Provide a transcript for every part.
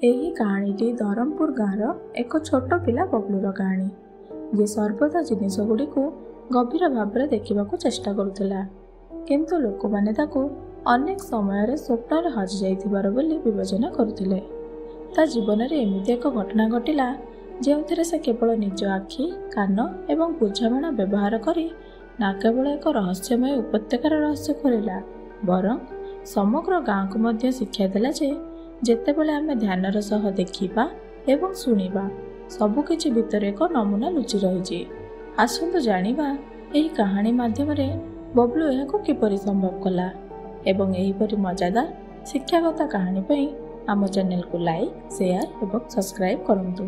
ଏହି କାହାଣୀଟି ଧରମପୁର ଗାଁର ଏକ ଛୋଟ ପିଲା ବବଲୁର କାହାଣୀ, ଯିଏ ସର୍ବଦା ଜିନିଷଗୁଡ଼ିକୁ ଗଭୀର ଭାବରେ ଦେଖିବାକୁ ଚେଷ୍ଟା କରୁଥିଲା, କିନ୍ତୁ ଲୋକମାନେ ତାକୁ ଅନେକ ସମୟରେ ସ୍ୱପ୍ନରେ ହଜିଯାଇଥିବାର ବୋଲି ବିବେଚନା କରୁଥିଲେ। ତା ଜୀବନରେ ଏମିତି ଏକ ଘଟଣା ଘଟିଲା ଯେଉଁଥିରେ ସେ କେବଳ ନିଜ ଆଖି, କାନ ଏବଂ ବୁଝାମଣା ବ୍ୟବହାର କରି ନା କେବଳ ଏକ ରହସ୍ୟମୟ ଉପତ୍ୟକାର ରହସ୍ୟ ଖୋଲିଲା, ବରଂ ସମଗ୍ର ଗାଁକୁ ମଧ୍ୟ ଶିକ୍ଷା ଦେଲା ଯେ ଯେତେବେଳେ ଆମେ ଧ୍ୟାନର ସହ ଦେଖିବା ଏବଂ ଶୁଣିବା, ସବୁକିଛି ଭିତରେ ଏକ ନମୁନା ଲୁଚି ରହିଛି। ଆସନ୍ତୁ ଜାଣିବା ଏହି କାହାଣୀ ମାଧ୍ୟମରେ ବବଲୁ ଏହାକୁ କିପରି ସମ୍ଭବ କଲା ଏବଂ ଏହିପରି ମଜାଦାର ଶିକ୍ଷାଗତ କାହାଣୀ ପାଇଁ ଆମ ଚ୍ୟାନେଲକୁ ଲାଇକ୍, ସେୟାର ଏବଂ ସବସ୍କ୍ରାଇବ୍ କରନ୍ତୁ।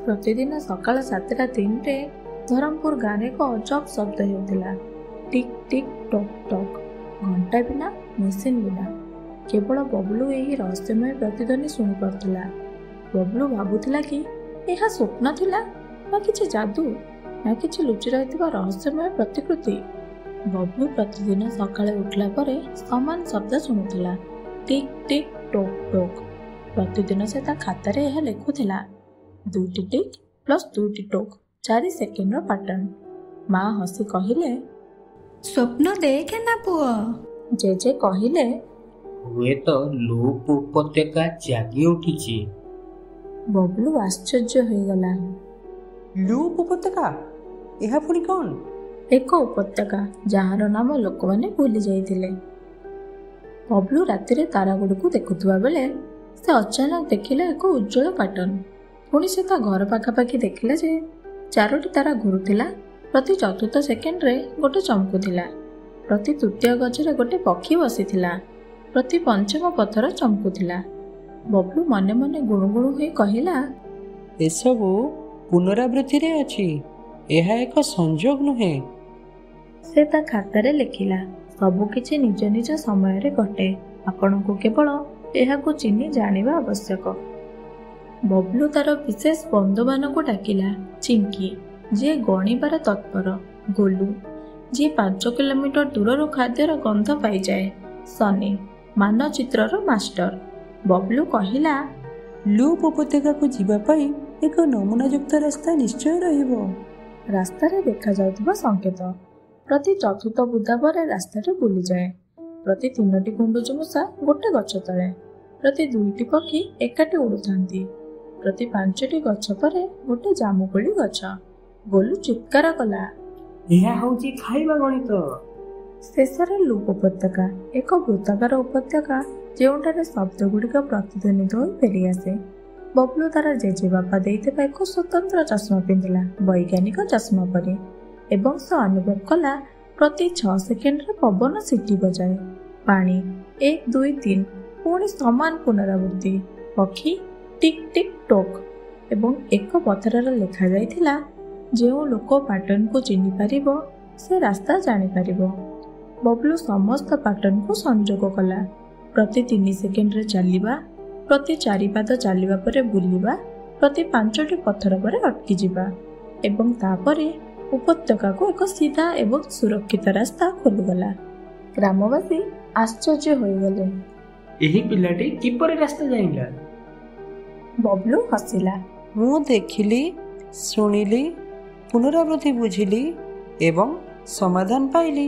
ପ୍ରତିଦିନ ସକାଳ 7:03ରେ ଧରମପୁର ଗାଁରେ ଏକ ଅଜବ ଶବ୍ଦ ହେଉଥିଲା। ଟିକ୍ ଟିକ୍ ଟକ୍ ଟକ୍। ଘଣ୍ଟା ବିନା, ମେସିନ୍ ବିନା। କେବଳ ବବଲୁ ଏହି ରହସ୍ୟମୟ ପ୍ରତିଧ୍ୱନି ଶୁଣିପାରୁଥିଲା। ବବଲୁ ଭାବୁଥିଲା କି ଏହା ସ୍ୱପ୍ନ ଥିଲା, ନା କିଛି ଯାଦୁ, ନା କିଛି ଲୁଚି ରହିଥିବା ରହସ୍ୟମୟ ପ୍ରତିକୃତି। ବବଲୁ ପ୍ରତିଦିନ ସକାଳେ ଉଠିଲା ପରେ ସମାନ ଶବ୍ଦ ଶୁଣୁଥିଲା, ଟିକ୍ ଟିକ୍ ଟୋକ୍ ଟୋକ୍। ପ୍ରତିଦିନ ସେ ତା ଖାତାରେ ଏହା ଲେଖୁଥିଲା, 2ଟି ଟିକ୍ ପ୍ଲସ୍ 2ଟି ଟୋକ୍, 4 ସେକେଣ୍ଡର ପାଟର୍ନ। ମା ହସି କହିଲେ, ସ୍ୱପ୍ନ ଦେଖେ ନା ପୁଅ। ଜେଜେ କହିଲେ, ହୁଏତ ଲୁପ୍ ଉପତ୍ୟକା ଜାଗି ଉଠିଛି। ବବଲୁ ଆଶ୍ଚର୍ଯ୍ୟ ହୋଇଗଲା। ଲୁପ୍ ଉପତ୍ୟକା? ଏହା ପୁଣି କ'ଣ? ଏକ ଉପତ୍ୟକା ଯାହାର ନାମ ଲୋକମାନେ ଭୁଲି ଯାଇଥିଲେ। ବବଲୁ ରାତିରେ ତାରାଗୁଡ଼ିକୁ ଦେଖୁଥିବା ବେଳେ ସେ ଅଚାନକ ଦେଖିଲା ଏକ ଉଜ୍ଜଳ ପାଟର୍ନ। ପୁଣି ସେ ତା ଘର ପାଖାପାଖି ଦେଖିଲା ଯେ 4ଟି ତାରା ଘୁରୁଥିଲା। ପ୍ରତି 4ଥ ସେକେଣ୍ଡରେ ଗୋଟେ ଚମକୁଥିଲା। ପ୍ରତି 3ୟ ଗଛରେ ଗୋଟେ ପକ୍ଷୀ ବସିଥିଲା। ପ୍ରତି 5ମ ପଥର ଚମକୁଥିଲା। ବବଲୁ ମନେ ମନେ ଗୁଣୁଗୁଣୁ ହୋଇ କହିଲା, ଏସବୁ ପୁନରାବୃତ୍ତିରେ ଅଛି, ଏହା ଏକ ସଂଯୋଗ ନୁହେଁ। ସେ ତା ଖାତାରେ ଲେଖିଲା, ସବୁକିଛି ନିଜ ନିଜ ସମୟରେ ଘଟେ, ଆପଣଙ୍କୁ କେବଳ ଏହାକୁ ଚିହ୍ନି ଜାଣିବା ଆବଶ୍ୟକ। ବବଲୁ ତାର ବିଶେଷ ବନ୍ଧୁମାନଙ୍କୁ ଡାକିଲା। ଚିଙ୍କି, ଯିଏ ଗଣିବାର ତତ୍ପର, ଗୋଲୁ, ଯିଏ 5 କିଲୋମିଟର ଦୂରରୁ ଖାଦ୍ୟର ଗନ୍ଧ ପାଇଯାଏ, ସନି, ମାନଚିତ୍ରର ମାଷ୍ଟର। ବବଲୁ କହିଲା, ଲୁପ୍ ଉପତ୍ୟକାକୁ ଯିବା ପାଇଁ ଏକ ନମୁନାଯୁକ୍ତ ରାସ୍ତା ନିଶ୍ଚୟ ରହିବ। ରାସ୍ତାରେ ଦେଖାଯାଉଥିବା ସଂକେତ। ପ୍ରତି 4ଥ ବୁଦା ପରେ ରାସ୍ତାରେ ବୁଲିଯାଏ। ପ୍ରତି 3ଟି ଗୁଣ୍ଡୁଚି ମୂଷା ଗୋଟେ ଗଛ ତଳେ। ପ୍ରତି 2ଟି ପକ୍ଷୀ ଏକାଠି ଉଡୁଥାନ୍ତି। ପ୍ରତି 5ଟି ଗଛ ପରେ ଗୋଟେ ଜାମୁକୋଳି ଗଛ। ଗୋଲୁ ଚିତ୍କାର କଲା, ଏହା ହେଉଛି ଖାଇବା ଗଣିତ। ଶେଷରେ ଲୁପ୍ ଉପତ୍ୟକା, ଏକ ବୃତ୍ତାକାର ଉପତ୍ୟକା ଯେଉଁଠାରେ ଶବ୍ଦଗୁଡ଼ିକ ପ୍ରତିଧ୍ୱନିତ ହୋଇ ଫେରିଆସେ। ବବଲୁ ତାର ଜେଜେବାପା ଦେଇଥିବା ଏକ ସ୍ୱତନ୍ତ୍ର ଚଷମା ପିନ୍ଧିଲା, ବୈଜ୍ଞାନିକ ଚଷମା ପରି, ଏବଂ ସେ ଅନୁଭବ କଲା ପ୍ରତି 6 ସେକେଣ୍ଡରେ ପବନ ସିଟି ବଜାଏ। ପାଣି 1 2 3, ପୁଣି ସମାନ ପୁନରାବୃତ୍ତି। ପକ୍ଷୀ ଟିକ୍ ଟିକ୍ ଟୋକ୍ ଏବଂ ଏକ ପଥରରେ ଲେଖାଯାଇଥିଲା, ଯେଉଁ ଲୋକ ପାଟର୍ନକୁ ଚିହ୍ନି ପାରିବ ସେ ରାସ୍ତା ଜାଣିପାରିବ। ବବଲୁ ସମସ୍ତ ପାଟର୍ନକୁ ସଂଯୋଗ କଲା। ପ୍ରତି 3 ସେକେଣ୍ଡରେ ଚାଲିବା, ପ୍ରତି 4 ପାଦ ଚାଲିବା ପରେ ବୁଲିବା, ପ୍ରତି 5ଟି ପଥର ପରେ ଅଟକିଯିବା, ଏବଂ ତାପରେ ଉପତ୍ୟକାକୁ ଏକ ସିଧା ଏବଂ ସୁରକ୍ଷିତ ରାସ୍ତା ଖୋଲିଗଲା। ଗ୍ରାମବାସୀ ଆଶ୍ଚର୍ଯ୍ୟ ହୋଇଗଲେ। ଏହି ପିଲାଟି କିପରି ରାସ୍ତା ଜାଣିଲା? ବବଲୁ ହସିଲା। ମୁଁ ଦେଖିଲି, ଶୁଣିଲି, ପୁନରାବୃତ୍ତି ବୁଝିଲି ଏବଂ ସମାଧାନ ପାଇଲି।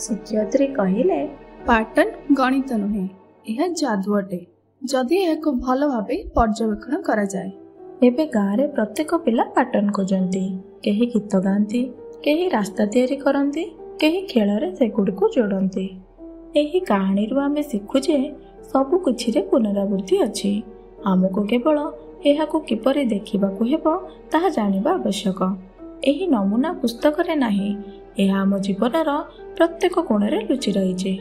ଶିକ୍ଷୟିତ୍ରୀ କହିଲେ, ପାଟର୍ନ ଗଣିତ ନୁହେଁ, ଏହା ଯାଦୁ ଅଟେ, ଯଦି ଏହାକୁ ଭଲ ଭାବେ ପର୍ଯ୍ୟବେକ୍ଷଣ କରାଯାଏ। ଏବେ ଗାଁରେ ପ୍ରତ୍ୟେକ ପିଲା ପାଟର୍ନ ଖୋଜନ୍ତି। କେହି ଗୀତ ଗାଆନ୍ତି, କେହି ରାସ୍ତା ତିଆରି କରନ୍ତି, କେହି ଖେଳରେ ସେଗୁଡ଼ିକୁ ଯୋଡ଼ନ୍ତି। ଏହି କାହାଣୀରୁ ଆମେ ଶିଖୁ ଯେ ସବୁ କିଛିରେ ପୁନରାବୃତ୍ତି ଅଛି। ଆମକୁ କେବଳ ଏହାକୁ କିପରି ଦେଖିବାକୁ ହେବ ତାହା ଜାଣିବା ଆବଶ୍ୟକ। ଏହି ନମୁନା ପୁସ୍ତକରେ ନାହିଁ, ଏହା ଆମ ଜୀବନର ପ୍ରତ୍ୟେକ କୋଣରେ ଲୁଚି ରହିଛି।